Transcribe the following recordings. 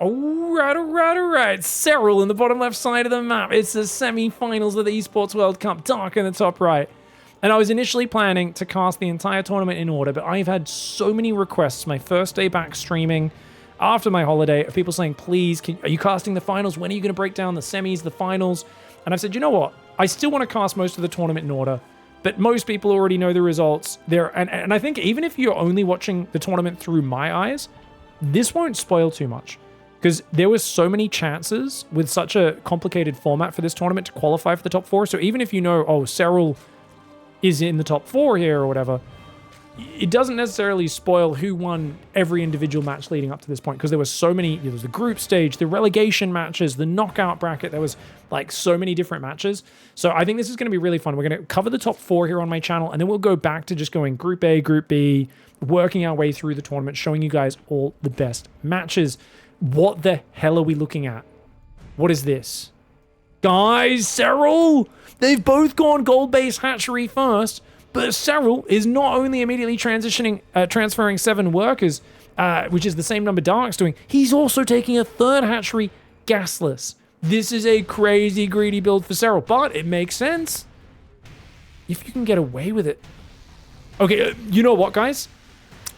All right. SERRAL in the bottom left side of the map. It's the semi-finals of the Esports World Cup. Dark in the top right. And I was initially planning to cast the entire tournament in order, but I've had so many requests my first day back streaming after my holiday of people saying, please, are you casting the finals? When are you going to break down the semis, the finals? And I've said, you know what? I still want to cast most of the tournament in order, but most people already know the results. And I think even if you're only watching the tournament through my eyes, this won't spoil too much. Because there were so many chances with such a complicated format for this tournament to qualify for the top 4. So even if you know, oh, SERRAL is in the top 4 here or whatever, it doesn't necessarily spoil who won every individual match leading up to this point. Because there were so many, there was the group stage, the relegation matches, the knockout bracket. There was like so many different matches. So I think this is going to be really fun. We're going to cover the top 4 here on my channel. And then we'll go back to just going Group A, Group B, working our way through the tournament, showing you guys all the best matches. What the hell are we looking at? What is this? Guys, SERRAL! They've both gone gold-based hatchery first, but SERRAL is not only immediately transferring 7 workers, which is the same number Dark's doing, he's also taking a 3rd hatchery gasless. This is a crazy greedy build for SERRAL, but it makes sense if you can get away with it. Okay, you know what, guys?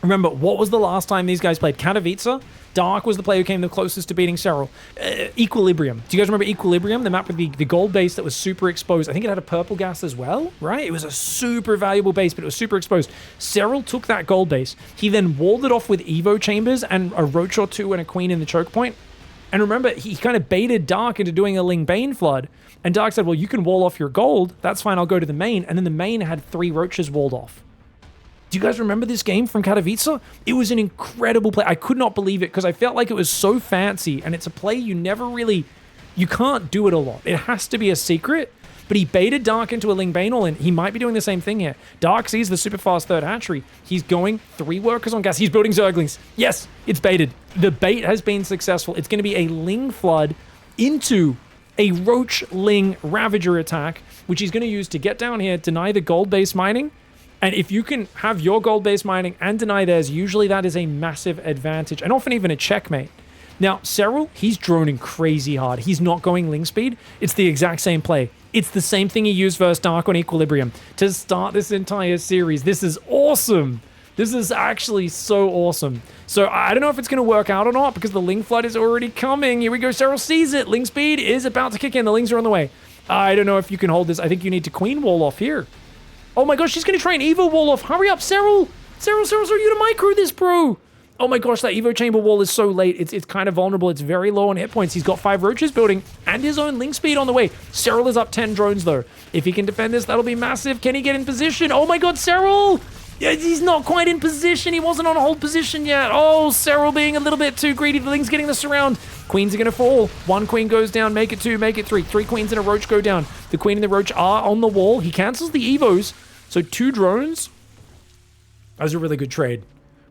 Remember, what was the last time these guys played? Katowice? Dark was the player who came the closest to beating SERRAL. Equilibrium. Do you guys remember Equilibrium? The map with the gold base that was super exposed. I think it had a purple gas as well, right? It was a super valuable base, but it was super exposed. SERRAL took that gold base. He then walled it off with Evo chambers and a roach or 2 and a queen in the choke point. And remember, he kind of baited Dark into doing a Ling Bane flood. And Dark said, well, you can wall off your gold. That's fine. I'll go to the main. And then the main had 3 roaches walled off. Do you guys remember this game from Katowice? It was an incredible play. I could not believe it because I felt like it was so fancy, and it's a play you can't do it a lot. It has to be a secret, but he baited Dark into a Ling Bane all in. He might be doing the same thing here. Dark sees the super fast 3rd hatchery. He's going 3 workers on gas. He's building Zerglings. Yes, it's baited. The bait has been successful. It's going to be a Ling flood into a Roach Ling Ravager attack, which he's going to use to get down here, deny the gold base mining. And if you can have your gold-based mining and deny theirs, usually that is a massive advantage, and often even a checkmate. Now, SERRAL, he's droning crazy hard. He's not going Ling speed. It's the exact same play. It's the same thing he used versus Dark on Equilibrium to start this entire series. This is awesome. This is actually so awesome. So I don't know if it's going to work out or not because the Ling flood is already coming. Here we go. SERRAL sees it. Ling speed is about to kick in. The Lings are on the way. I don't know if you can hold this. I think you need to queen wall off here. Oh my gosh, she's going to try an Evo wall off. Hurry up, SERRAL. SERRAL, you to micro this, bro. Oh my gosh, that Evo chamber wall is so late. It's kind of vulnerable. It's very low on hit points. He's got 5 roaches building and his own Ling speed on the way. SERRAL is up 10 drones, though. If he can defend this, that'll be massive. Can he get in position? Oh my god, SERRAL. Yeah, he's not quite in position. He wasn't on a hold position yet. Oh, SERRAL being a little bit too greedy. The Ling's getting the surround. Queens are going to fall. 1 queen goes down. Make it 2. Make it 3. 3 queens and a roach go down. The queen and the roach are on the wall. He cancels the Evos. So 2 drones. That was a really good trade.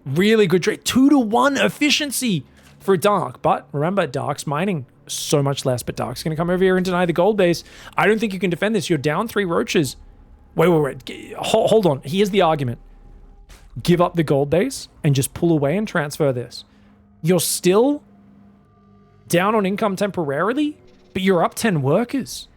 Really good trade. 2-to-1 efficiency for Dark. But remember, Dark's mining so much less. But Dark's going to come over here and deny the gold base. I don't think you can defend this. You're down 3 roaches. Wait. Hold on. Here's the argument. Give up the gold base and just pull away and transfer this. You're still down on income temporarily, but you're up 10 workers.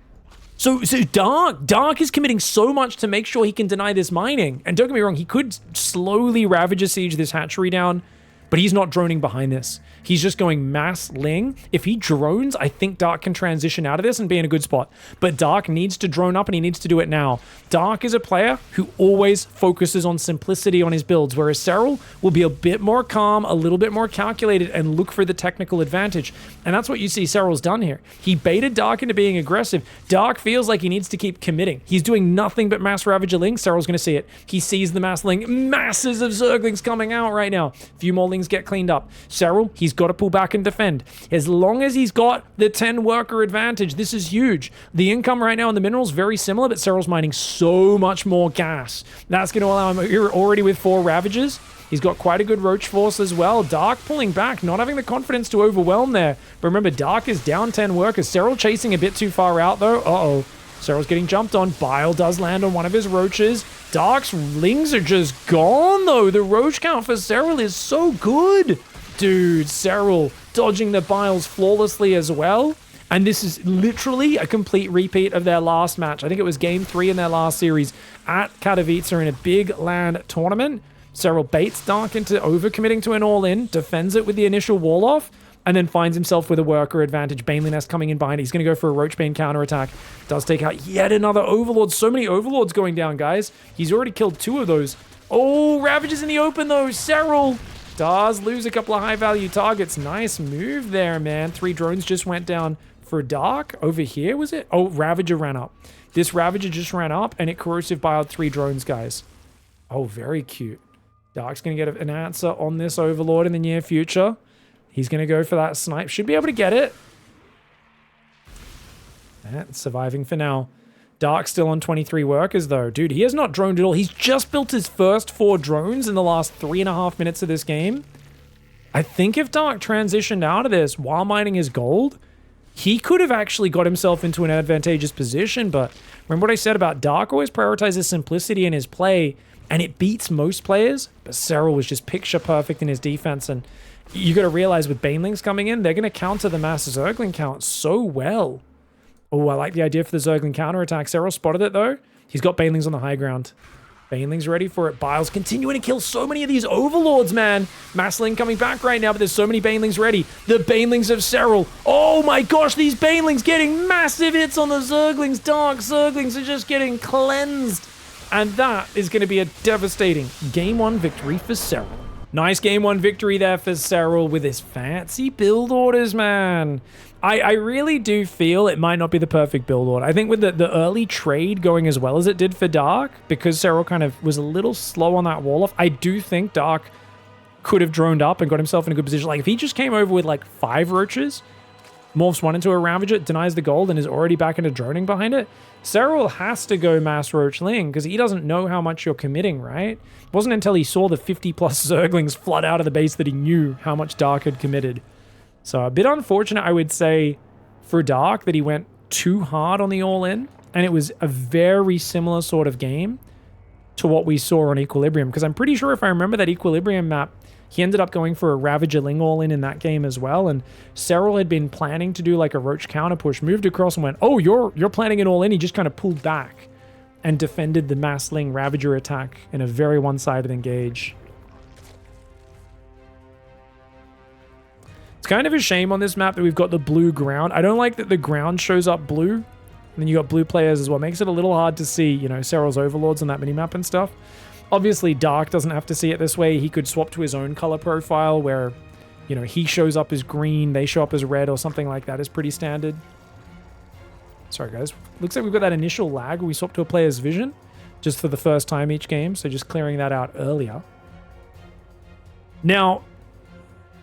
So Dark is committing so much to make sure he can deny this mining. And don't get me wrong, he could slowly Ravager Siege this hatchery down, but he's not droning behind this. He's just going mass Ling. If he drones, I think Dark can transition out of this and be in a good spot. But Dark needs to drone up and he needs to do it now. Dark is a player who always focuses on simplicity on his builds, whereas SERRAL will be a bit more calm, a little bit more calculated, and look for the technical advantage. And that's what you see SERRAL's done here. He baited Dark into being aggressive. Dark feels like he needs to keep committing. He's doing nothing but mass Ravager Ling. SERRAL's going to see it. He sees the mass Ling. Masses of Zerglings coming out right now. A few more Lings get cleaned up. SERRAL, he's got to pull back and defend. As long as he's got the 10 worker advantage, this is huge. The income right now in the minerals very similar, but SERRAL's mining so much more gas. That's going to allow him here already with 4 Ravagers. He's got quite a good roach force as well. Dark pulling back, not having the confidence to overwhelm there. But remember, Dark is down 10 workers. SERRAL chasing a bit too far out though. Uh-oh. SERRAL's getting jumped on. Bile does land on one of his roaches. Dark's Lings are just gone though. The roach count for SERRAL is so good. Dude, SERRAL dodging the biles flawlessly as well. And this is literally a complete repeat of their last match. I think it was game 3 in their last series at Katowice in a big LAN tournament. SERRAL baits Dark into overcommitting to an all-in, defends it with the initial wall off, and then finds himself with a worker advantage. Baneling Nest coming in behind. He's going to go for a Roach Bane counterattack. Does take out yet another Overlord. So many Overlords going down, guys. He's already killed 2 of those. Oh, Ravages in the open, though. SERRAL does lose a couple of high-value targets. Nice move there, man. 3 drones just went down for Dark. Over here, was it? Oh, Ravager ran up. This Ravager just ran up, and it corrosive biled 3 drones, guys. Oh, very cute. Dark's going to get an answer on this Overlord in the near future. He's going to go for that snipe. Should be able to get it. And surviving for now. Dark still on 23 workers, though. Dude, he has not droned at all. He's just built his first 4 drones in the last 3.5 minutes of this game. I think if Dark transitioned out of this while mining his gold, he could have actually got himself into an advantageous position. But remember what I said about Dark always prioritizes simplicity in his play, and it beats most players. But SERRAL was just picture perfect in his defense, and you got to realize with Banelings coming in, they're going to counter the mass Zergling count so well. Oh, I like the idea for the Zergling counterattack. SERRAL spotted it, though. He's got Banelings on the high ground. Banelings ready for it. Biles continuing to kill so many of these Overlords, man. Massling coming back right now, but there's so many Banelings ready. The Banelings of SERRAL. Oh my gosh, these Banelings getting massive hits on the Zerglings. Dark Zerglings are just getting cleansed. And that is going to be a devastating Game 1 victory for SERRAL. Nice Game 1 victory there for SERRAL with his fancy build orders, man. I really do feel it might not be the perfect build order. I think with the early trade going as well as it did for Dark, because SERRAL kind of was a little slow on that wall off, I do think Dark could have droned up and got himself in a good position. Like, if he just came over with, like, 5 roaches, morphs 1 into a Ravager, denies the gold, and is already back into droning behind it, SERRAL has to go mass Roach Ling, because he doesn't know how much you're committing, right? It wasn't until he saw the 50-plus Zerglings flood out of the base that he knew how much Dark had committed. So a bit unfortunate, I would say, for Dark that he went too hard on the all-in, and it was a very similar sort of game to what we saw on Equilibrium, because I'm pretty sure if I remember that Equilibrium map, he ended up going for a Ravager Ling all-in in that game as well, and SERRAL had been planning to do like a Roach counter push, moved across and went, oh, you're planning an all-in. He just kind of pulled back and defended the Mass Ling Ravager attack in a very one-sided engage. It's kind of a shame on this map that we've got the blue ground. I don't like that the ground shows up blue, and then you got blue players as well. Makes it a little hard to see, you know, SERRAL's Overlords on that minimap and stuff. Obviously, Dark doesn't have to see it this way. He could swap to his own color profile where, you know, he shows up as green, they show up as red or something like that is pretty standard. Sorry, guys. Looks like we've got that initial lag where we swap to a player's vision just for the first time each game, so just clearing that out earlier. Now,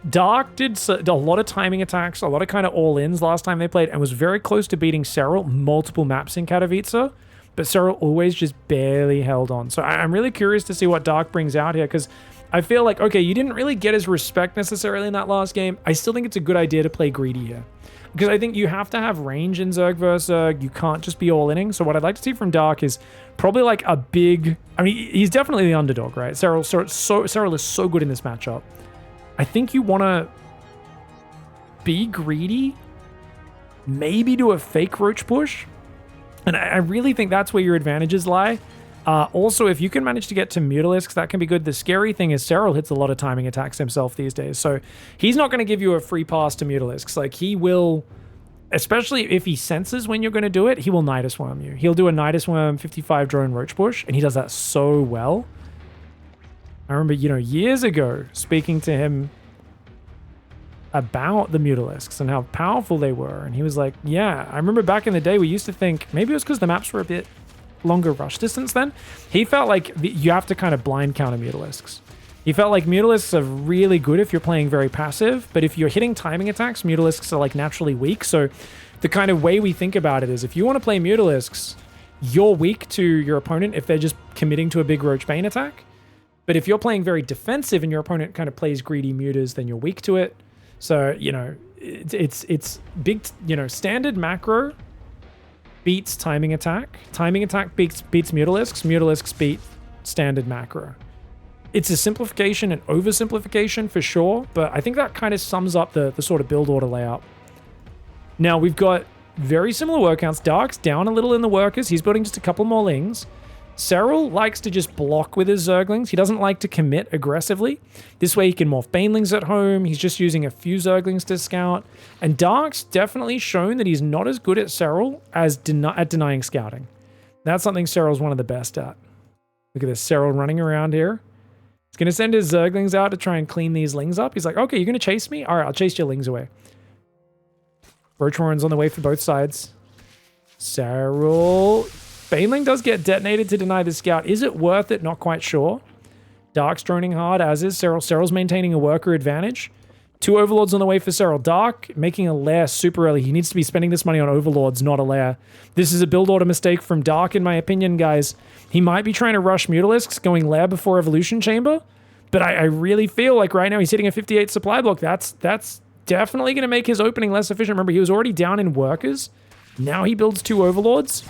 Dark did a lot of timing attacks, a lot of kind of all-ins last time they played, and was very close to beating SERRAL multiple maps in Katowice, but SERRAL always just barely held on. So I'm really curious to see what Dark brings out here, because I feel like, okay, you didn't really get his respect necessarily in that last game. I still think it's a good idea to play greedy here, because I think you have to have range in Zerg versus Zerg. You can't just be all-inning. So what I'd like to see from Dark is probably like a big... I mean, he's definitely the underdog, right? SERRAL is so good in this matchup. I think you want to be greedy, maybe do a fake Roach push, and I really think that's where your advantages lie. Also, if you can manage to get to Mutalisks, that can be good. The scary thing is SERRAL hits a lot of timing attacks himself these days, so he's not going to give you a free pass to Mutalisks. Like, he will, especially if he senses when you're going to do it, he will Nidus Worm you. He'll do a Nidus Worm 55 drone Roach push, and he does that so well. I remember, you know, years ago, speaking to him about the Mutalisks and how powerful they were. And he was like, yeah, I remember back in the day, we used to think, maybe it was because the maps were a bit longer rush distance then. He felt like you have to kind of blind counter Mutalisks. He felt like Mutalisks are really good if you're playing very passive, but if you're hitting timing attacks, Mutalisks are like naturally weak. So the kind of way we think about it is if you want to play Mutalisks, you're weak to your opponent if they're just committing to a big Roach Bane attack. But if you're playing very defensive and your opponent kind of plays greedy mutas, then you're weak to it. So, you know, it's big, you know, standard macro beats timing attack. Timing attack beats Mutalisks. Mutalisks beat standard macro. It's a simplification and oversimplification for sure, but I think that kind of sums up the sort of build order layout. Now, we've got very similar work counts. Dark's down a little in the workers. He's building just a couple more lings. SERRAL likes to just block with his Zerglings. He doesn't like to commit aggressively. This way he can morph Banelings at home. He's just using a few Zerglings to scout. And Dark's definitely shown that he's not as good at SERRAL as at denying scouting. That's something SERRAL's one of the best at. Look at this, SERRAL running around here. He's going to send his Zerglings out to try and clean these lings up. He's like, okay, you're going to chase me? All right, I'll chase your lings away. Roach Warren's on the way for both sides. SERRAL. Baneling does get detonated to deny the scout. Is it worth it? Not quite sure. Dark's droning hard, as is SERRAL. SERRAL's maintaining a worker advantage. 2 Overlords on the way for SERRAL. Dark making a lair super early. He needs to be spending this money on Overlords, not a lair. This is a build order mistake from Dark, in my opinion, guys. He might be trying to rush Mutalisks, going lair before Evolution Chamber, but I really feel like right now he's hitting a 58 supply block. That's definitely going to make his opening less efficient. Remember, he was already down in workers. Now he builds 2 Overlords.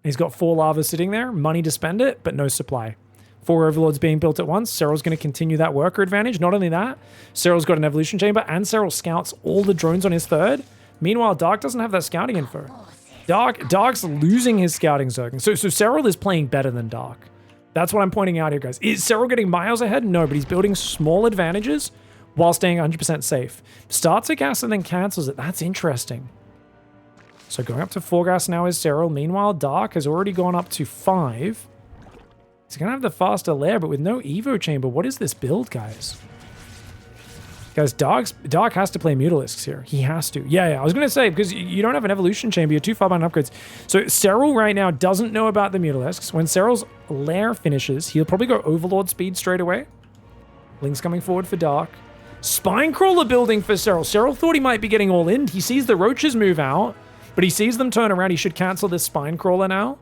He's got 4 lava sitting there, money to spend it, but no supply. 4 Overlords being built at once. SERRAL's going to continue that worker advantage. Not only that, SERRAL's got an Evolution Chamber, and SERRAL scouts all the drones on his third. Meanwhile, Dark doesn't have that scouting info. Dark's losing his scouting Zerglings. So SERRAL is playing better than Dark. That's what I'm pointing out here, guys. Is SERRAL getting miles ahead? No, but he's building small advantages while staying 100% safe. Starts a gas and then cancels it. That's interesting. So going up to 4 gas now is SERRAL. Meanwhile, Dark has already gone up to 5. He's going to have the faster lair, but with no Evo Chamber. What is this build, guys? Guys, Dark has to play Mutalisks here. He has to. Yeah, I was going to say, because you don't have an Evolution Chamber, you're too far behind upgrades. So SERRAL right now doesn't know about the Mutalisks. When SERRAL's lair finishes, he'll probably go Overlord speed straight away. Link's coming forward for Dark. Spinecrawler building for SERRAL. SERRAL thought he might be getting all in. He sees the Roaches move out, but he sees them turn around. He should cancel this Spinecrawler now.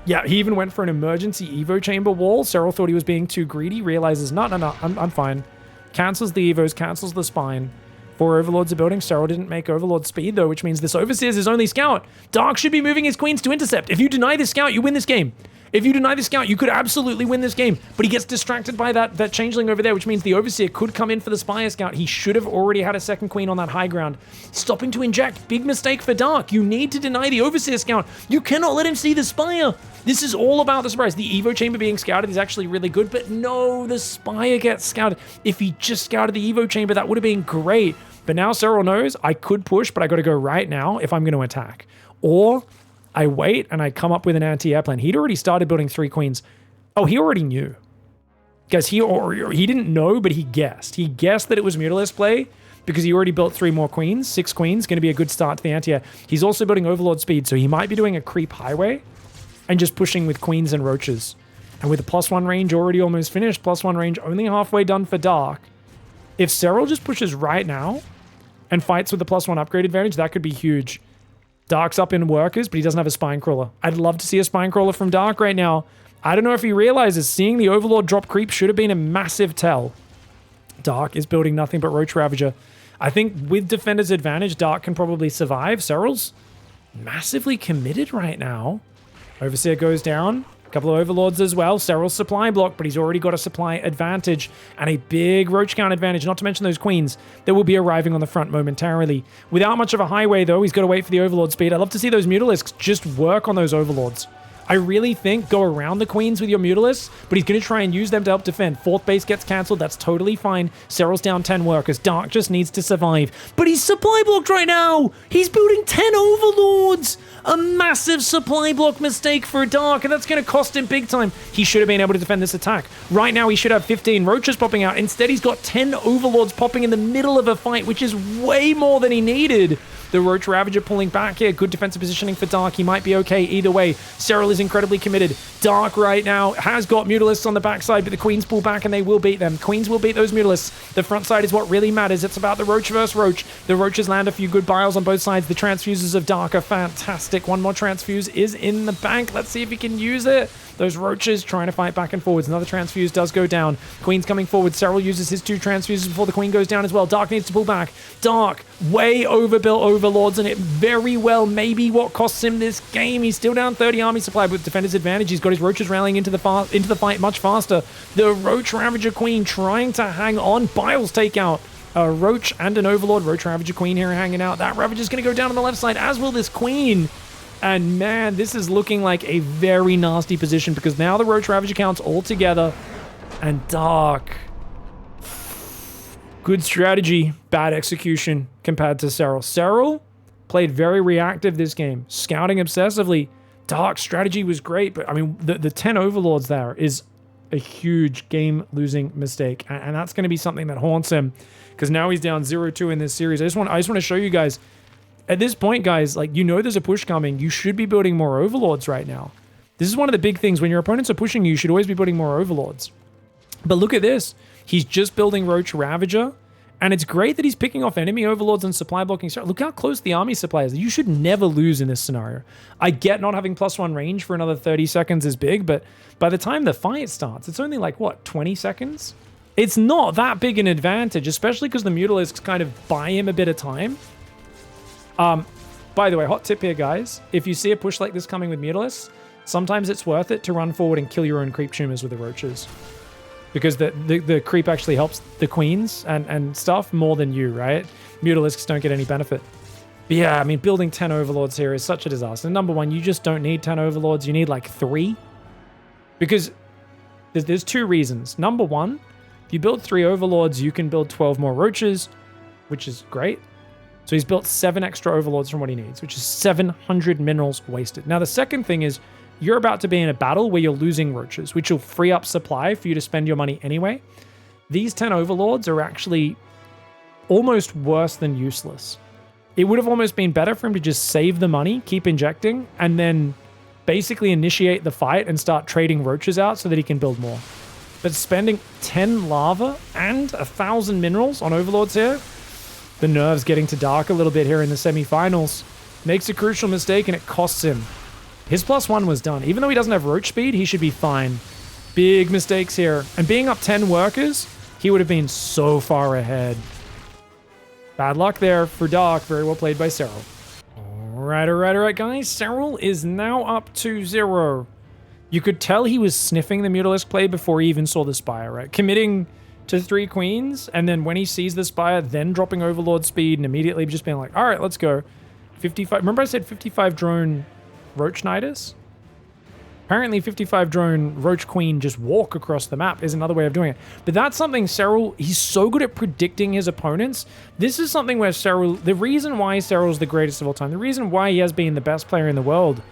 Yeah, he even went for an emergency Evo Chamber wall. SERRAL thought he was being too greedy. Realizes, no, I'm fine. Cancels the Evos, cancels the Spine. 4 Overlords are building. SERRAL didn't make Overlord speed, though, which means this Overseer's his only scout. Dark should be moving his Queens to intercept. If you deny the scout, you win this game. If you deny the scout, you could absolutely win this game. But he gets distracted by that Changeling over there, which means the Overseer could come in for the Spire Scout. He should have already had a second Queen on that high ground. Stopping to inject. Big mistake for Dark. You need to deny the Overseer Scout. You cannot let him see the Spire. This is all about the surprise. The Evo Chamber being scouted is actually really good, but no, the Spire gets scouted. If he just scouted the Evo Chamber, that would have been great. But now SERRAL knows I could push, but I got to go right now if I'm going to attack. Or I wait and I come up with an anti-air plan. He'd already started building 3 queens. Oh, he already knew. Guys, he didn't know, but he guessed. He guessed that it was Mutalisk play because he already built 3 more queens. 6 queens, going to be a good start to the anti-air. He's also building Overlord speed, so he might be doing a creep highway and just pushing with queens and roaches. And with the +1 range already almost finished, +1 range only halfway done for Dark. If SERRAL just pushes right now and fights with the +1 upgrade advantage, that could be huge. Dark's up in workers, but he doesn't have a Spinecrawler. I'd love to see a Spinecrawler from Dark right now. I don't know if he realizes seeing the Overlord drop creep should have been a massive tell. Dark is building nothing but Roach Ravager. I think with Defender's advantage, Dark can probably survive. SERRAL's massively committed right now. Overseer goes down. A couple of Overlords as well. SERRAL's supply block, but he's already got a supply advantage and a big Roach count advantage, not to mention those Queens that will be arriving on the front momentarily. Without much of a highway, though, he's got to wait for the Overlord speed. I'd love to see those Mutalisks just work on those Overlords. I really think go around the Queens with your Mutalisks, but he's going to try and use them to help defend. 4th base gets cancelled. That's totally fine. SERRAL's down 10 workers. Dark just needs to survive. But he's supply blocked right now. He's building 10 Overlords. A massive supply block mistake for Dark, and that's going to cost him big time. He should have been able to defend this attack. Right now, he should have 15 Roaches popping out. Instead, he's got 10 Overlords popping in the middle of a fight, which is way more than he needed. The Roach Ravager pulling back here. Good defensive positioning for Dark. He might be okay either way. SERRAL is incredibly committed. Dark right now has got Mutalisks on the backside, but the Queens pull back and they will beat them. Queens will beat those Mutalisks. The front side is what really matters. It's about the Roach versus Roach. The Roaches land a few good biles on both sides. The transfuses of Dark are fantastic. One more transfuse is in the bank. Let's see if he can use it. Those roaches trying to fight back and forwards. Another transfuse does go down. Queen's coming forward. Serral uses his 2 transfuses before the queen goes down as well. Dark needs to pull back. Dark, way overbuilt overlords, and it very well may be what costs him this game. He's still down 30 army supply with defender's advantage. He's got his roaches rallying into the fight much faster. The Roach Ravager Queen trying to hang on. Biles take out a Roach and an Overlord. Roach Ravager Queen here hanging out. That Ravager's going to go down on the left side, as will this Queen. And man, this is looking like a very nasty position because now the Roach Ravager counts all together. And Dark. Good strategy, bad execution compared to SERRAL. SERRAL played very reactive this game, scouting obsessively. Dark's strategy was great, but I mean, the 10 Overlords there is a huge game-losing mistake. And that's going to be something that haunts him because now he's down 0-2 in this series. I just want to show you guys, at this point, guys, like, you know there's a push coming. You should be building more Overlords right now. This is one of the big things. When your opponents are pushing you should always be building more Overlords. But look at this. He's just building Roach Ravager, and it's great that he's picking off enemy Overlords and supply blocking. Look how close the army supply is. You should never lose in this scenario. I get not having +1 range for another 30 seconds is big, but by the time the fight starts, it's only like, what, 20 seconds? It's not that big an advantage, especially because the Mutalisks kind of buy him a bit of time. By the way, hot tip here, guys. If you see a push like this coming with Mutalisks, sometimes it's worth it to run forward and kill your own creep tumors with the roaches. Because the creep actually helps the queens and stuff more than you, right? Mutalisks don't get any benefit. But yeah, I mean, building 10 Overlords here is such a disaster. Number one, you just don't need 10 Overlords. You need like 3. Because there's 2 reasons. Number one, if you build 3 Overlords, you can build 12 more roaches, which is great. So he's built 7 extra Overlords from what he needs, which is 700 minerals wasted. Now, the second thing is, you're about to be in a battle where you're losing roaches, which will free up supply for you to spend your money anyway. These 10 Overlords are actually almost worse than useless. It would have almost been better for him to just save the money, keep injecting, and then basically initiate the fight and start trading roaches out so that he can build more. But spending 10 lava and 1,000 minerals on Overlords here, the nerves getting to Dark a little bit here in the semifinals, makes a crucial mistake and it costs him. His +1 was done. Even though he doesn't have roach speed, he should be fine. Big mistakes here. And being up 10 workers, he would have been so far ahead. Bad luck there for Dark. Very well played by SERRAL. Alright, guys. SERRAL is now up 2-0. You could tell he was sniffing the Mutalisk play before he even saw the Spire, right? Committing to 3 queens, and then when he sees the Spire, then dropping Overlord speed and immediately just being like, alright, let's go. 55. Remember I said 55 drone Roach Knightus? Apparently 55 drone Roach Queen just walk across the map is another way of doing it. But that's something SERRAL, he's so good at predicting his opponents. This is something where SERRAL, the reason why SERRAL's the greatest of all time, the reason why he has been the best player in the world,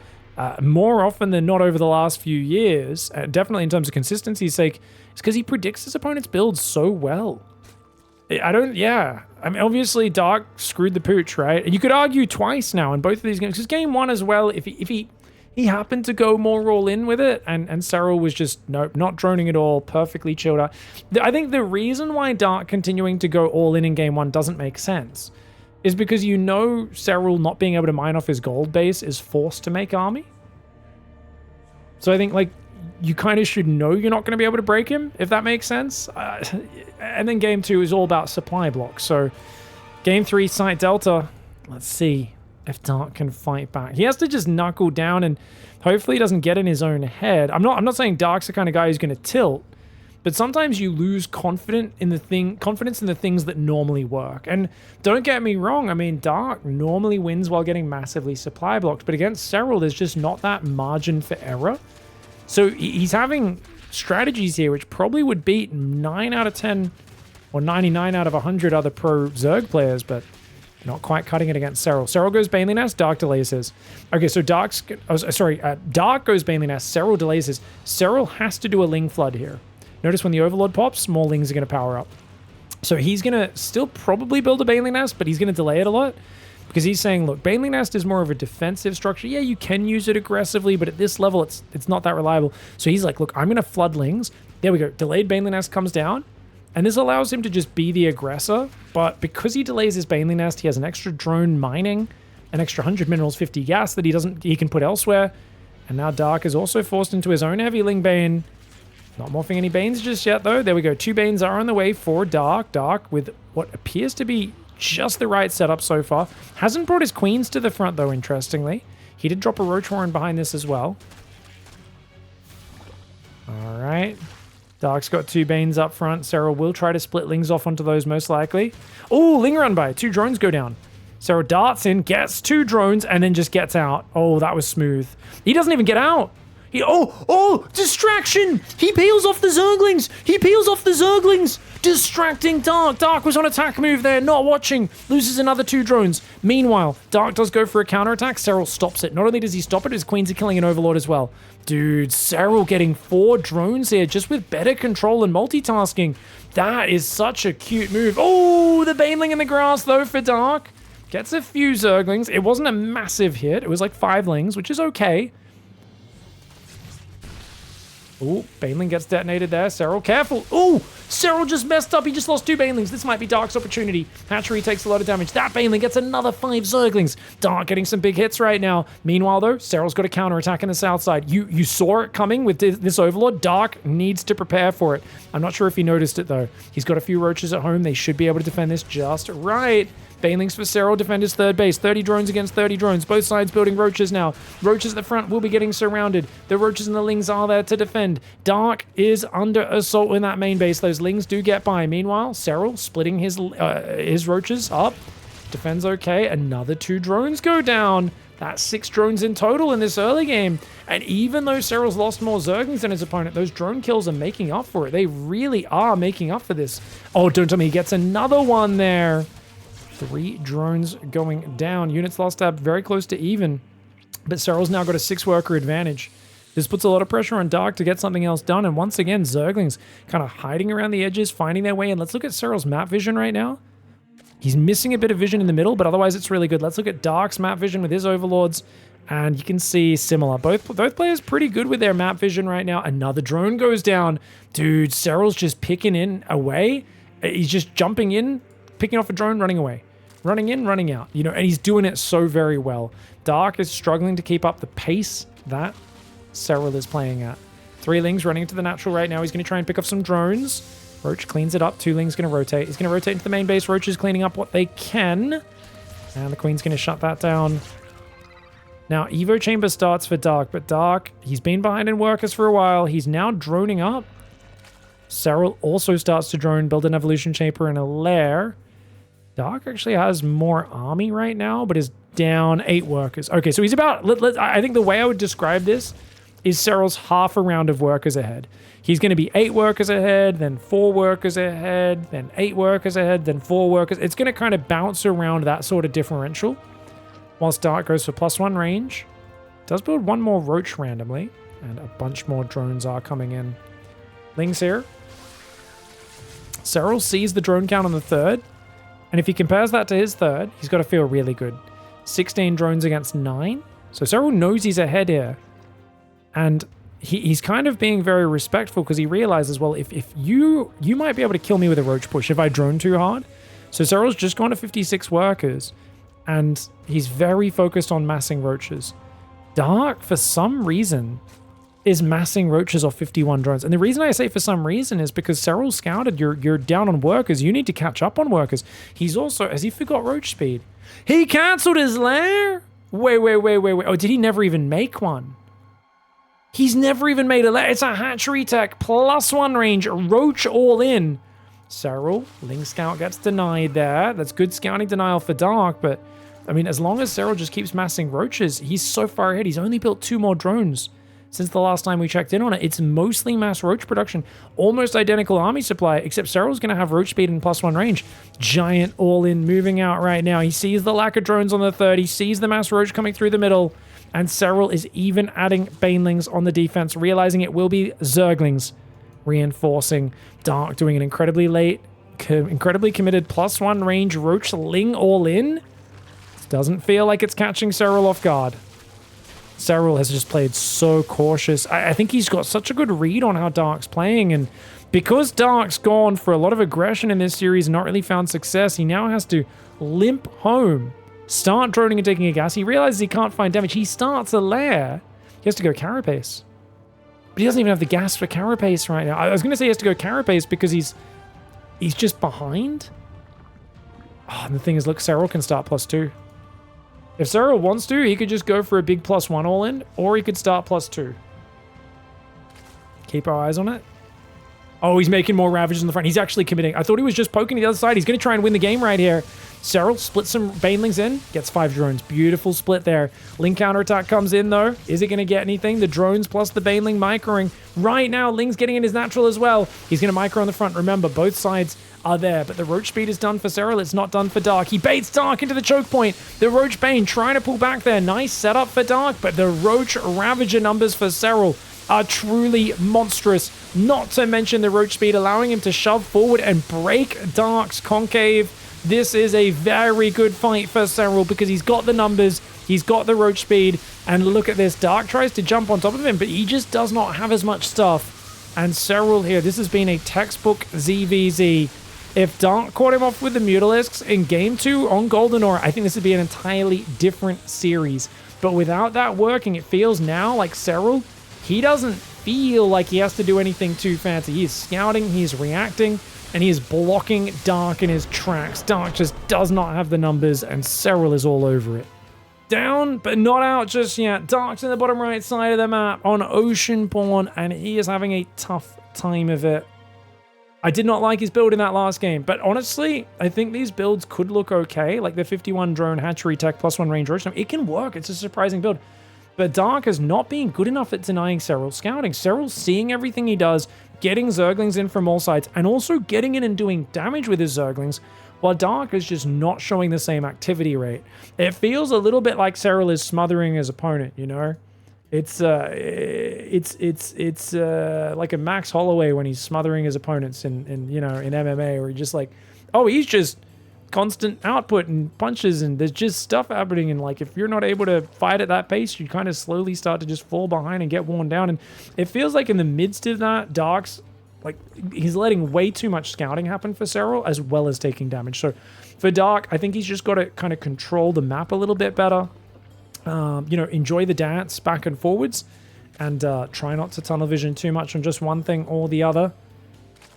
more often than not over the last few years, definitely in terms of consistency's sake, is because he predicts his opponent's builds so well. I mean, obviously, Dark screwed the pooch, right? And you could argue twice now in both of these games. Because game 1 as well, if he happened to go more all in with it, and SERRAL was just, nope, not droning at all, perfectly chilled out. I think the reason why Dark continuing to go all in game 1 doesn't make sense is because you know SERRAL not being able to mine off his gold base is forced to make army. So I think, like, you kind of should know you're not going to be able to break him, if that makes sense. And then game 2 is all about supply blocks. So game 3, site Delta. Let's see if Dark can fight back. He has to just knuckle down and hopefully he doesn't get in his own head. I'm not saying Dark's the kind of guy who's going to tilt, but sometimes you lose confidence in the things that normally work. And don't get me wrong, I mean, Dark normally wins while getting massively supply blocked, but against SERRAL, there's just not that margin for error. So he's having strategies here which probably would beat 9 out of 10 or 99 out of 100 other pro Zerg players, but not quite cutting it against SERRAL. SERRAL goes Baneley Nest, Dark delays his. Okay, so Dark goes Baneley Nest, SERRAL delays his. SERRAL has to do a Ling Flood here. Notice when the Overlord pops, more Lings are going to power up. So he's going to still probably build a Baneley Nest, but he's going to delay it a lot. Because he's saying, look, Baneley Nest is more of a defensive structure. Yeah, you can use it aggressively, but at this level, it's not that reliable. So he's like, look, I'm going to flood Lings. There we go. Delayed Baneley Nest comes down. And this allows him to just be the aggressor. But because he delays his Baneley Nest, he has an extra drone mining, an extra 100 minerals, 50 gas that he can put elsewhere. And now Dark is also forced into his own heavy Ling Bane. Not morphing any Banes just yet, though. There we go. 2 Banes are on the way for Dark. Dark with what appears to be just the right setup so far. Hasn't brought his Queens to the front, though, interestingly. He did drop a Roach Warren behind this as well. All right. Dark's got 2 Banes up front. SERRAL will try to split Lings off onto those most likely. Oh, Ling run by. 2 drones go down. SERRAL darts in, gets 2 drones, and then just gets out. Oh, that was smooth. He doesn't even get out. Distraction! He peels off the Zerglings! He peels off the Zerglings! Distracting Dark. Dark was on attack move there, not watching. Loses another 2 drones. Meanwhile, Dark does go for a counterattack. SERRAL stops it. Not only does he stop it, his Queens are killing an Overlord as well. Dude, SERRAL getting 4 drones here just with better control and multitasking. That is such a cute move. Oh, the Baneling in the grass though for Dark. Gets a few Zerglings. It wasn't a massive hit. It was like 5 Lings, which is okay. Oh, Baneling gets detonated there. SERRAL, careful. Oh, SERRAL just messed up. He just lost 2 Banelings. This might be Dark's opportunity. Hatchery takes a lot of damage. That Baneling gets another 5 Zerglings. Dark getting some big hits right now. Meanwhile, though, SERRAL's got a counterattack in the south side. You saw it coming with this Overlord. Dark needs to prepare for it. I'm not sure if he noticed it, though. He's got a few Roaches at home. They should be able to defend this just right. Banelings for SERRAL, defend his third base. 30 drones against 30 drones. Both sides building Roaches now. Roaches at the front will be getting surrounded. The Roaches and the Lings are there to defend. Dark is under assault in that main base. Those Lings do get by. Meanwhile, SERRAL splitting his Roaches up. Defends okay. Another 2 drones go down. That's 6 drones in total in this early game. And even though SERRAL's lost more Zerglings than his opponent, those drone kills are making up for it. They really are making up for this. Oh, don't tell me he gets another one there. 3 drones going down. Units lost up very close to even. But SERRAL's now got a 6-worker advantage. This puts a lot of pressure on Dark to get something else done. And once again, Zerglings kind of hiding around the edges, finding their way in. Let's look at SERRAL's map vision right now. He's missing a bit of vision in the middle, but otherwise it's really good. Let's look at Dark's map vision with his Overlords. And you can see similar. Both players pretty good with their map vision right now. Another drone goes down. Dude, SERRAL's just picking in away. He's just jumping in, picking off a drone, running away. Running in, running out, you know, and he's doing it so very well. Dark is struggling to keep up the pace that SERRAL is playing at. 3 Lings running into the natural right now. He's going to try and pick up some drones. Roach cleans it up. 2 Lings going to rotate. He's going to rotate into the main base. Roach is cleaning up what they can. And the Queen's going to shut that down. Now, Evo Chamber starts for Dark, but Dark, he's been behind in workers for a while. He's now droning up. SERRAL also starts to drone, build an evolution chamber and a lair. Dark actually has more army right now, but is down 8 workers. Okay, so he's about... I think the way I would describe this is SERRAL's half a round of workers ahead. He's going to be 8 workers ahead, then 4 workers ahead, then 8 workers ahead, then 4 workers. It's going to kind of bounce around that sort of differential. Whilst Dark goes for +1 range. Does build 1 more Roach randomly, and a bunch more drones are coming in. Lings here. SERRAL sees the drone count on the 3rd. And if he compares that to his 3rd, he's got to feel really good. 16 drones against 9. So SERRAL knows he's ahead here. And he's kind of being very respectful because he realizes, well, if you might be able to kill me with a Roach push if I drone too hard. So SERRAL's just gone to 56 workers. And he's very focused on massing Roaches. Dark, for some reason, is massing Roaches off 51 drones. And the reason I say for some reason is because SERRAL scouted, you're down on workers. You need to catch up on workers. He's also, has he forgot Roach speed? He cancelled his lair? Wait. Oh, did he never even make one? He's never even made a lair. It's a hatchery tech, +1 range, Roach all in. SERRAL, Ling Scout gets denied there. That's good scouting denial for Dark, but I mean, as long as SERRAL just keeps massing Roaches, he's so far ahead. He's only built 2 more drones. Since the last time we checked in on it, it's mostly mass Roach production. Almost identical army supply, except SERRAL's going to have Roach speed and +1 range. Giant all-in moving out right now. He sees the lack of drones on the 3rd. He sees the mass Roach coming through the middle. And SERRAL is even adding Banelings on the defense, realizing it will be Zerglings. Reinforcing. Dark doing an incredibly committed +1 range Roach Ling all-in. Doesn't feel like it's catching SERRAL off guard. SERRAL has just played so cautious. I think he's got such a good read on how Dark's playing, and because Dark's gone for a lot of aggression in this series and not really found success, he now has to limp home, start droning and taking a gas. He realizes he can't find damage. He starts a lair. He has to go Carapace. But he doesn't even have the gas for Carapace right now. I was going to say he has to go Carapace because he's just behind. Oh, and the thing is, look, SERRAL can start +2. If SERRAL wants to, he could just go for a big +1 all-in, or he could start +2. Keep our eyes on it. Oh, he's making more ravages in the front. He's actually committing. I thought he was just poking to the other side. He's going to try and win the game right here. SERRAL splits some Banelings in, gets 5 drones. Beautiful split there. Ling counterattack comes in, though. Is it going to get anything? The drones plus the Baneling microing. Right now, Ling's getting in his natural as well. He's going to micro on the front. Remember, both sides are there, but the Roach speed is done for SERRAL. It's not done for Dark. He baits Dark into the choke point. The Roach Bane trying to pull back there. Nice setup for Dark, but the Roach Ravager numbers for SERRAL are truly monstrous. Not to mention the Roach speed allowing him to shove forward and break Dark's concave. This is a very good fight for SERRAL because he's got the numbers, he's got the Roach speed, and look at this. Dark tries to jump on top of him, but he just does not have as much stuff. And SERRAL here, this has been a textbook ZVZ. If Dark caught him off with the Mutalisks in Game 2 on Golden Ore, I think this would be an entirely different series. But without that working, it feels now like SERRAL, he doesn't feel like he has to do anything too fancy. He's scouting, he's reacting, and he is blocking Dark in his tracks. Dark just does not have the numbers, and SERRAL is all over it. Down, but not out just yet. Dark's in the bottom right side of the map on Oceanborn, and he is having a tough time of it. I did not like his build in that last game, but honestly, I think these builds could look okay. Like the 51 drone hatchery tech +1 range roach. It can work. It's a surprising build. But Dark has not been good enough at denying SERRAL scouting. SERRAL's seeing everything he does, getting Zerglings in from all sides, and also getting in and doing damage with his Zerglings, while Dark is just not showing the same activity rate. It feels a little bit like SERRAL is smothering his opponent, you know? It's like a Max Holloway when he's smothering his opponents in MMA, where he's just like, oh, he's just constant output and punches, and there's just stuff happening, and like if you're not able to fight at that pace, you kind of slowly start to just fall behind and get worn down. And it feels like in the midst of that, Dark's like he's letting way too much scouting happen for SERRAL as well as taking damage. So for Dark, I think he's just got to kind of control the map a little bit better. Enjoy the dance back and forwards, and try not to tunnel vision too much on just one thing or the other.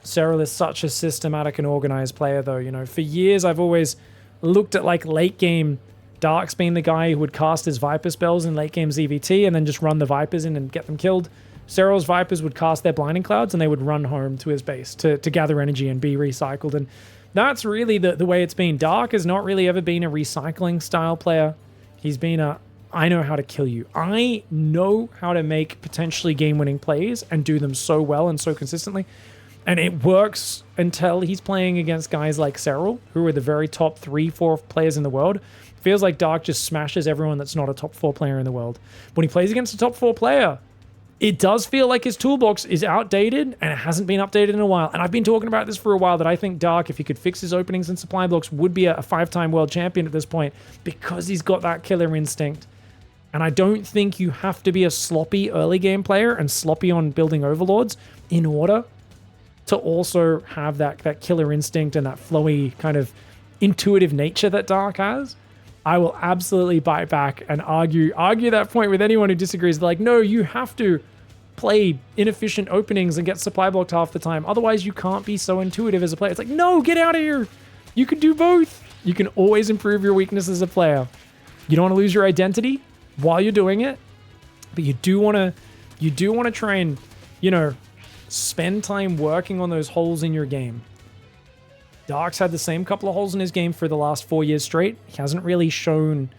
SERRAL is such a systematic and organized player, though. You know, for years I've always looked at like late game Dark's being the guy who would cast his Viper spells in late game ZVT and then just run the Vipers in and get them killed. SERRAL's Vipers would cast their Blinding Clouds and they would run home to his base to gather energy and be recycled. And that's really the way it's been. Dark has not really ever been a recycling style player. He's been a, I know how to kill you. I know how to make potentially game-winning plays and do them so well and so consistently. And it works until he's playing against guys like SERRAL, who are the very top 3-4 players in the world. Feels like Dark just smashes everyone that's not a top 4 player in the world. When he plays against a top 4 player, it does feel like his toolbox is outdated and it hasn't been updated in a while. And I've been talking about this for a while, that I think Dark, if he could fix his openings and supply blocks, would be a 5-time world champion at this point, because he's got that killer instinct. And I don't think you have to be a sloppy early game player and sloppy on building overlords in order to also have that killer instinct and that flowy kind of intuitive nature that Dark has. I will absolutely bite back and argue that point with anyone who disagrees. They're like, no, you have to play inefficient openings and get supply blocked half the time. Otherwise, you can't be so intuitive as a player. It's like, no, get out of here. You can do both. You can always improve your weakness as a player. You don't want to lose your identity while you're doing it, but you do want to try and, spend time working on those holes in your game. Dark's had the same couple of holes in his game for the last 4 years straight. He hasn't really shown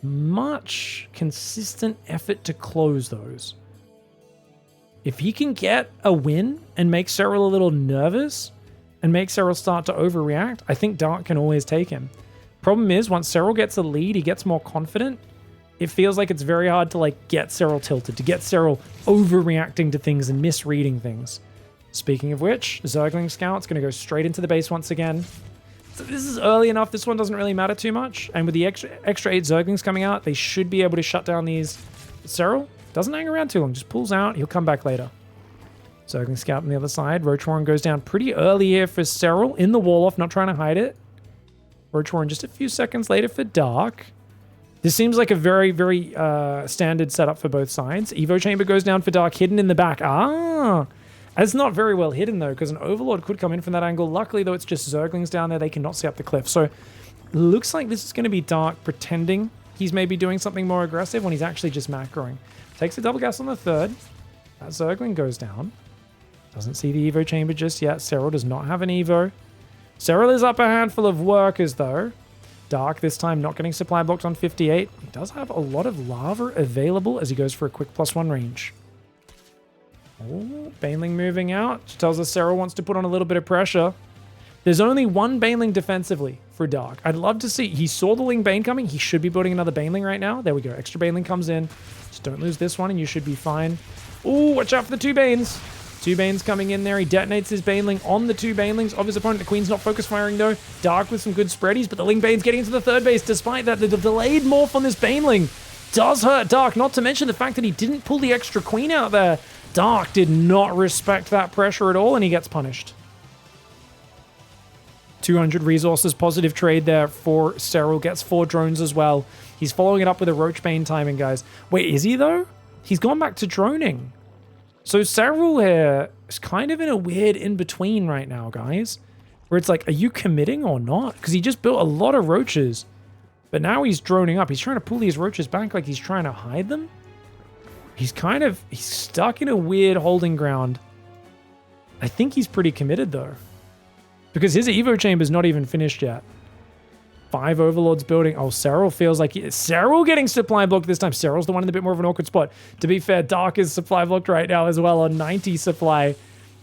much consistent effort to close those. If he can get a win and make SERRAL a little nervous and make SERRAL start to overreact, I think Dark can always take him. Problem is, once SERRAL gets a lead, he gets more confident. It feels like it's very hard to get SERRAL tilted, to get SERRAL overreacting to things and misreading things. Speaking of which, Zergling Scout's going to go straight into the base once again. So this is early enough. This one doesn't really matter too much. And with the extra 8 Zerglings coming out, they should be able to shut down these. SERRAL doesn't hang around too long. Just pulls out. He'll come back later. Zergling Scout on the other side. Roach Warren goes down pretty early here for SERRAL in the wall off, not trying to hide it. Roach Warren just a few seconds later for Dark. This seems like a very, very standard setup for both sides. Evo Chamber goes down for Dark, hidden in the back. It's not very well hidden, though, because an Overlord could come in from that angle. Luckily, though, it's just Zerglings down there. They cannot see up the cliff. So, looks like this is going to be Dark pretending he's maybe doing something more aggressive when he's actually just macroing. Takes a double gas on the third. That Zergling goes down. Doesn't see the Evo Chamber just yet. SERRAL does not have an Evo. SERRAL is up a handful of workers, though. Dark this time not getting supply blocked on 58. He does have a lot of lava available as he goes for a quick +1 range. Oh, Baneling moving out. Which tells us SERRAL wants to put on a little bit of pressure. There's only one Baneling defensively for Dark. I'd love to see. He saw the Ling Bane coming. He should be building another Baneling right now. There we go. Extra Baneling comes in. Just don't lose this one and you should be fine. Oh, watch out for the 2 Banes. 2 Banes coming in there. He detonates his Baneling on the 2 Banelings of his opponent. The Queen's not focus firing though. Dark with some good spreadies, but the Ling Bane's getting into the third base. Despite that, the delayed morph on this Baneling does hurt Dark. Not to mention the fact that he didn't pull the extra Queen out there. Dark did not respect that pressure at all, and he gets punished. 200 resources, positive trade there for SERRAL. Gets 4 drones as well. He's following it up with a Roach Bane timing, guys. Wait, is he though? He's gone back to droning. So SERRAL here is kind of in a weird in-between right now, guys. Where it's like, are you committing or not? Because he just built a lot of roaches. But now he's droning up. He's trying to pull these roaches back like he's trying to hide them. He's stuck in a weird holding ground. I think he's pretty committed though. Because his Evo Chamber's not even finished yet. 5 Overlords building. Oh, SERRAL feels like SERRAL getting supply blocked this time. SERRAL's the one in a bit more of an awkward spot. To be fair, Dark is supply blocked right now as well on 90 supply.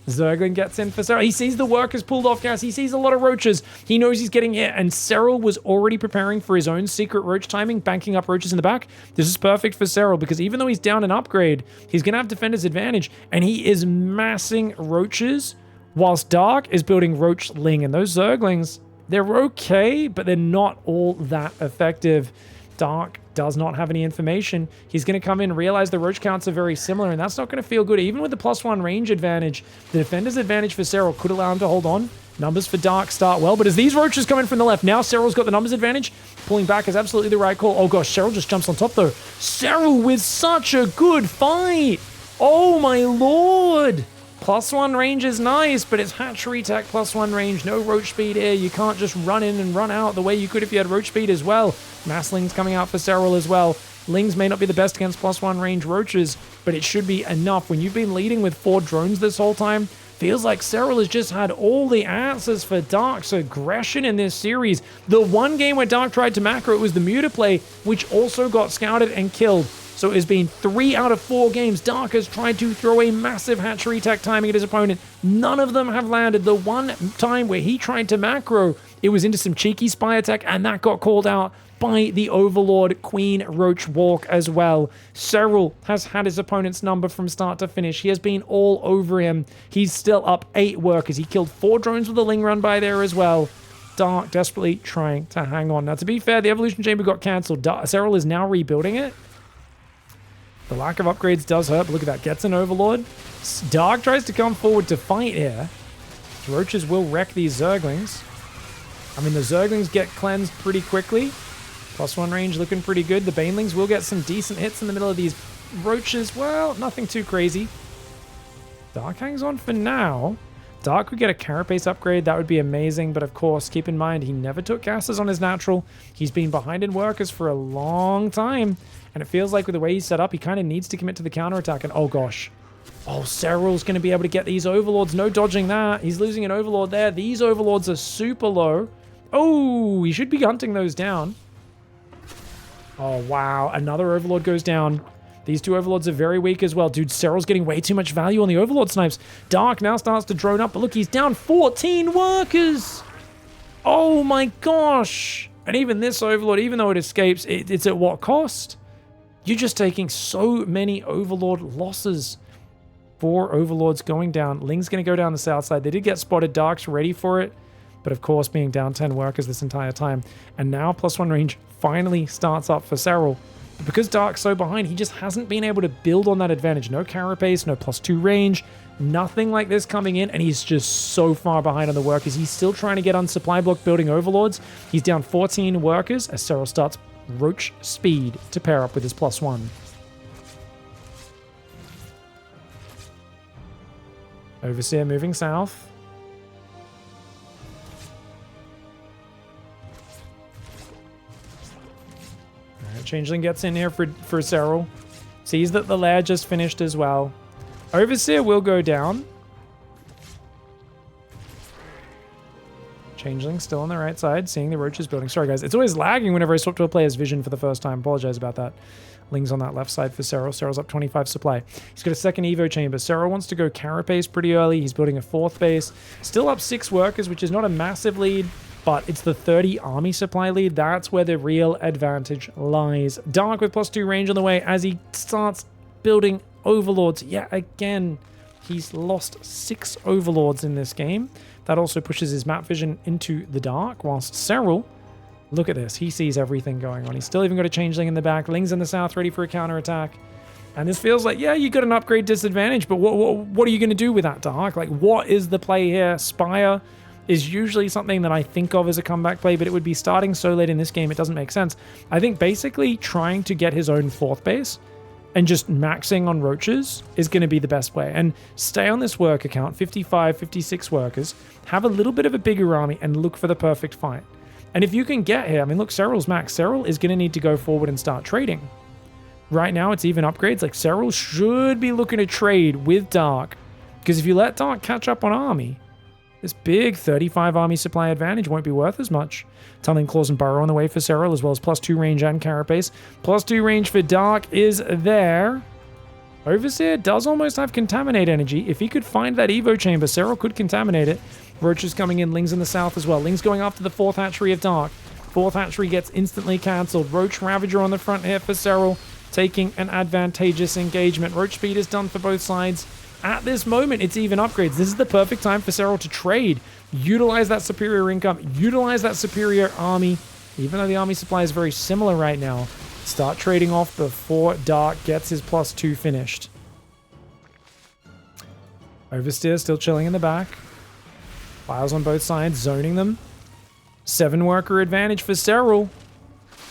Zergling gets in for SERRAL. He sees the workers pulled off gas. He sees a lot of roaches. He knows he's getting hit, and SERRAL was already preparing for his own secret roach timing, banking up roaches in the back. This is perfect for SERRAL because even though he's down an upgrade, he's going to have defender's advantage, and he is massing roaches whilst Dark is building Roach Ling. And those Zerglings, they're okay, but they're not all that effective. Dark does not have any information. He's going to come in, realize the roach counts are very similar, and that's not going to feel good. Even with the +1 range advantage, the defender's advantage for SERRAL could allow him to hold on. Numbers for Dark start well, but as these roaches come in from the left, now SERRAL's got the numbers advantage. Pulling back is absolutely the right call. Oh gosh, SERRAL just jumps on top though. SERRAL with such a good fight. Oh my lord. +1 range is nice, but it's hatchery tech +1 range. No roach speed here. You can't just run in and run out the way you could if you had roach speed as well. Masslings coming out for SERRAL as well. Lings may not be the best against +1 range roaches, but it should be enough. When you've been leading with 4 drones this whole time, feels like SERRAL has just had all the answers for Dark's aggression in this series. The one game where Dark tried to macro, it was the Muta play, which also got scouted and killed. So it has been 3 out of 4 games. Dark has tried to throw a massive hatchery tech timing at his opponent. None of them have landed. The one time where he tried to macro, it was into some cheeky spy attack, and that got called out by the Overlord Queen Roach Walk as well. SERRAL has had his opponent's number from start to finish. He has been all over him. He's still up 8 workers. He killed 4 drones with a Ling run by there as well. Dark desperately trying to hang on. Now, to be fair, the Evolution Chamber got cancelled. SERRAL is now rebuilding it. The lack of upgrades does hurt, but look at that. Gets an Overlord. Dark tries to come forward to fight here. Roaches will wreck these Zerglings. I mean, the Zerglings get cleansed pretty quickly. +1 range looking pretty good. The Banelings will get some decent hits in the middle of these roaches. Well, nothing too crazy. Dark hangs on for now. Dark would get a Carapace upgrade. That would be amazing. But of course, keep in mind, he never took gases on his natural. He's been behind in workers for a long time. And it feels like with the way he's set up, he kind of needs to commit to the counterattack. And oh gosh. Oh, SERRAL's going to be able to get these Overlords. No dodging that. He's losing an Overlord there. These Overlords are super low. Oh, he should be hunting those down. Oh, wow. Another Overlord goes down. These 2 Overlords are very weak as well. Dude, SERRAL's getting way too much value on the Overlord snipes. Dark now starts to drone up, but look, he's down 14 workers. Oh my gosh. And even this Overlord, even though it escapes, it's at what cost? You're just taking so many Overlord losses. 4 Overlords going down. Ling's going to go down the south side. They did get spotted. Dark's ready for it. But of course, being down 10 workers this entire time. And now +1 range finally starts up for SERRAL. Because Dark's so behind, he just hasn't been able to build on that advantage. No Carapace, no +2 range, nothing like this coming in, and he's just so far behind on the workers. He's still trying to get on supply block building Overlords. He's down 14 workers as SERRAL starts Roach speed to pair up with his +1. Overseer moving south. Alright, Changeling gets in here for SERRAL. Sees that the lair just finished as well. Overseer will go down. Changeling still on the right side, seeing the roaches building. Sorry, guys. It's always lagging whenever I swap to a player's vision for the first time. Apologize about that. Ling's on that left side for SERRAL. SERRAL's up 25 supply. He's got a second Evo chamber. SERRAL wants to go Carapace pretty early. He's building a fourth base. Still up 6 workers, which is not a massive lead, but it's the 30 army supply lead. That's where the real advantage lies. Dark with +2 range on the way as he starts building overlords. Yeah, again, he's lost 6 overlords in this game. That also pushes his map vision into the dark, whilst SERRAL, look at this, he sees everything going on. He's still even got a Changeling in the back. Ling's in the south, ready for a counterattack. And this feels like, yeah, you got an upgrade disadvantage, but what are you going to do with that, Dark? Like, what is the play here? Spire is usually something that I think of as a comeback play, but it would be starting so late in this game, it doesn't make sense. I think basically trying to get his own 4th base and just maxing on roaches is going to be the best way. And stay on this worker count, 55, 56 workers, have a little bit of a bigger army, and look for the perfect fight. And if you can get here, I mean, look, SERRAL's max. SERRAL is going to need to go forward and start trading. Right now, it's even upgrades. Like, SERRAL should be looking to trade with Dark, because if you let Dark catch up on army, this big 35 army supply advantage won't be worth as much. Tunneling Claws and Burrow on the way for SERRAL, as well as +2 range and Carapace. +2 range for Dark is there. Overseer does almost have Contaminate energy. If he could find that Evo chamber, SERRAL could contaminate it. Roach is coming in. Ling's in the south as well. Ling's going after the 4th hatchery of Dark. 4th hatchery gets instantly cancelled. Roach Ravager on the front here for SERRAL, taking an advantageous engagement. Roach speed is done for both sides. At this moment, it's even upgrades. This is the perfect time for SERRAL to trade. Utilize that superior income. Utilize that superior army. Even though the army supply is very similar right now, start trading off before Dark gets his +2 finished. Oversteer still chilling in the back. Files on both sides, zoning them. 7 worker advantage for SERRAL.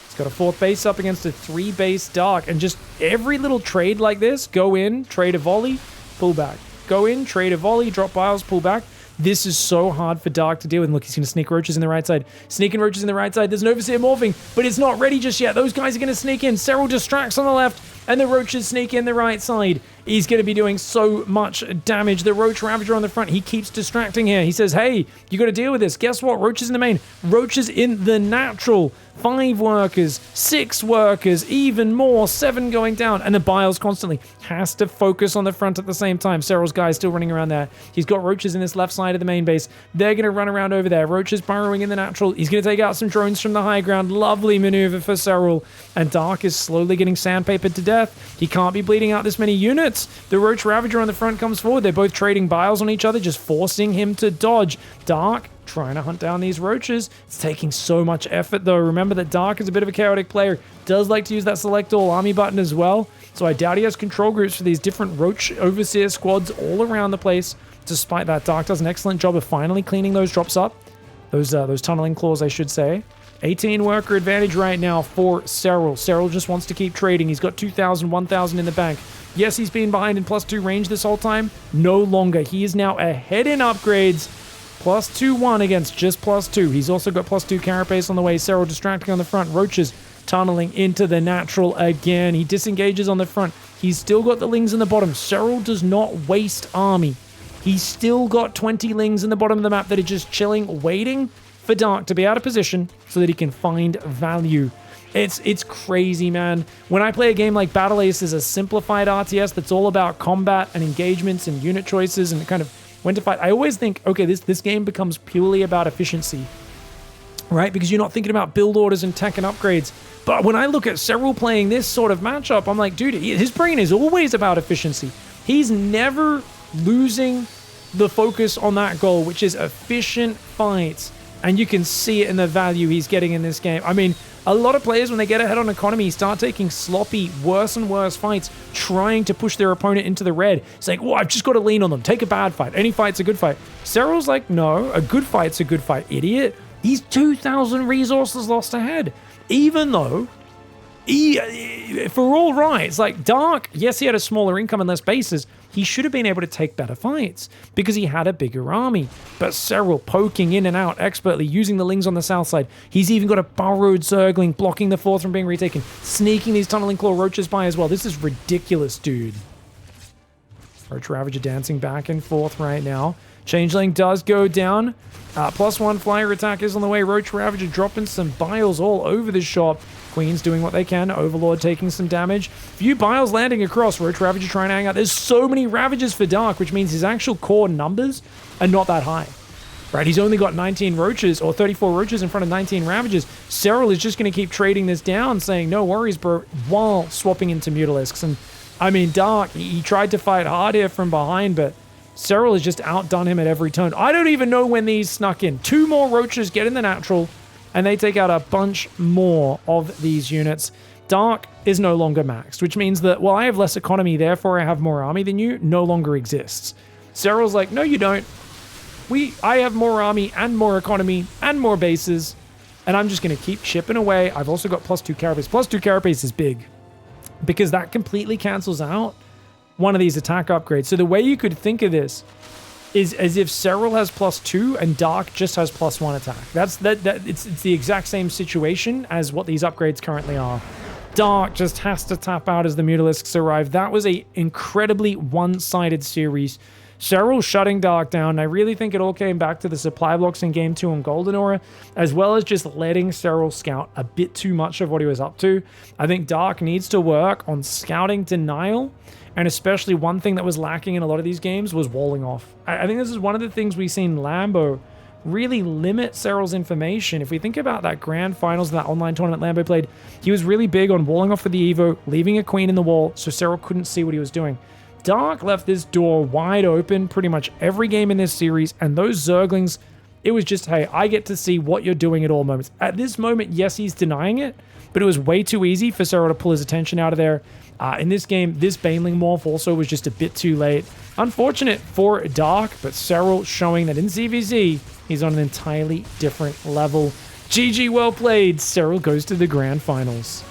He's got a 4th base up against a 3 base Dark. And just every little trade like this, go in, trade a volley, pull back. Go in, trade a volley, drop biles, pull back. This is so hard for Dark to deal with. And look, he's going to sneak roaches in the right side. Sneaking roaches in the right side. There's an Overseer morphing, but it's not ready just yet. Those guys are going to sneak in. SERRAL distracts on the left, and the roaches sneak in the right side. He's going to be doing so much damage. The Roach Ravager on the front, he keeps distracting here. He says, hey, you got to deal with this. Guess what? Roaches in the main. Roaches in the natural. 5 workers, 6 workers, even more, 7 going down, and the Biles constantly has to focus on the front at the same time. SERRAL's guy is still running around there. He's got roaches in this left side of the main base. They're going to run around over there. Roaches burrowing in the natural. He's going to take out some drones from the high ground. Lovely maneuver for SERRAL, and Dark is slowly getting sandpapered to death. He can't be bleeding out this many units. The Roach Ravager on the front comes forward. They're both trading Biles on each other, just forcing him to dodge. Dark trying to hunt down these roaches. It's taking so much effort, though. Remember that Dark is a bit of a chaotic player. Does like to use that select all army button as well. So I doubt he has control groups for these different Roach Overseer squads all around the place. Despite that, Dark does an excellent job of finally cleaning those drops up. Those tunneling claws, I should say. 18 worker advantage right now for SERRAL. SERRAL just wants to keep trading. He's got 2,000, 1,000 in the bank. Yes, he's been behind in +2 range this whole time. No longer. He is now ahead in upgrades. +2-1 against just +2. He's also got +2 carapace on the way. SERRAL distracting on the front. Roaches tunneling into the natural again. He disengages on the front. He's still got the Lings in the bottom. SERRAL does not waste army. He's still got 20 Lings in the bottom of the map that are just chilling, waiting for Dark to be out of position so that he can find value. It's crazy, man. When I play a game like Battle Ace as a simplified RTS that's all about combat and engagements and unit choices and kind of when to fight, I always think, okay, this game becomes purely about efficiency, right? Because you're not thinking about build orders and tech and upgrades. But when I look at SERRAL playing this sort of matchup, I'm like, dude, his brain is always about efficiency. He's never losing the focus on that goal, which is efficient fights. And you can see it in the value he's getting in this game. I mean, a lot of players, when they get ahead on economy, start taking sloppy, worse and worse fights, trying to push their opponent into the red. It's like, well, I've just got to lean on them. Take a bad fight. Any fight's a good fight. SERRAL's like, no, a good fight's a good fight, idiot. He's 2,000 resources lost ahead. Even though For all rights, like Dark, yes, he had a smaller income and less bases. He should have been able to take better fights because he had a bigger army. But SERRAL poking in and out expertly, using the Lings on the south side. He's even got a burrowed Zergling blocking the fourth from being retaken, sneaking these Tunneling Claw Roaches by as well. This is ridiculous, dude. Roach Ravager dancing back and forth right now. Changeling does go down. +1 flyer attack is on the way. Roach Ravager dropping some biles all over the shop. Queen's doing what they can. Overlord taking some damage. Few biles landing across. Roach Ravager trying to hang out. There's so many Ravagers for Dark, which means his actual core numbers are not that high. Right, he's only got 19 Roaches, or 34 Roaches in front of 19 Ravagers. SERRAL is just going to keep trading this down, saying, no worries, bro, while swapping into Mutalisks. And, I mean, Dark, he tried to fight hard here from behind, but SERRAL has just outdone him at every turn. I don't even know when these snuck in. 2 more Roaches get in the natural, and they take out a bunch more of these units. Dark is no longer maxed, which means that, well, I have less economy, therefore I have more army than you, no longer exists. SERRAL's like, no, you don't. I have more army and more economy and more bases, and I'm just going to keep chipping away. I've also got +2 carapace. +2 carapace is big because that completely cancels out one of these attack upgrades. So the way you could think of this is as if SERRAL has +2 and Dark just has +1 attack. It's the exact same situation as what these upgrades currently are. Dark just has to tap out as the Mutalisks arrive. That was a incredibly one-sided series. SERRAL shutting Dark down. I really think it all came back to the supply blocks in Game 2 on Golden Aura, as well as just letting SERRAL scout a bit too much of what he was up to. I think Dark needs to work on scouting denial, and especially one thing that was lacking in a lot of these games was walling off. I think this is one of the things we've seen Lambo really limit SERRAL's information. If we think about that grand finals of that online tournament Lambo played, he was really big on walling off for the Evo, leaving a queen in the wall so SERRAL couldn't see what he was doing. Dark left this door wide open pretty much every game in this series, and those Zerglings, it was just, hey, I get to see what you're doing at all moments. At this moment, yes, he's denying it, but it was way too easy for SERRAL to pull his attention out of there. In this game, this Baneling morph also was just a bit too late. Unfortunate for Dark, but SERRAL showing that in CVZ, he's on an entirely different level. GG, well played. SERRAL goes to the grand finals.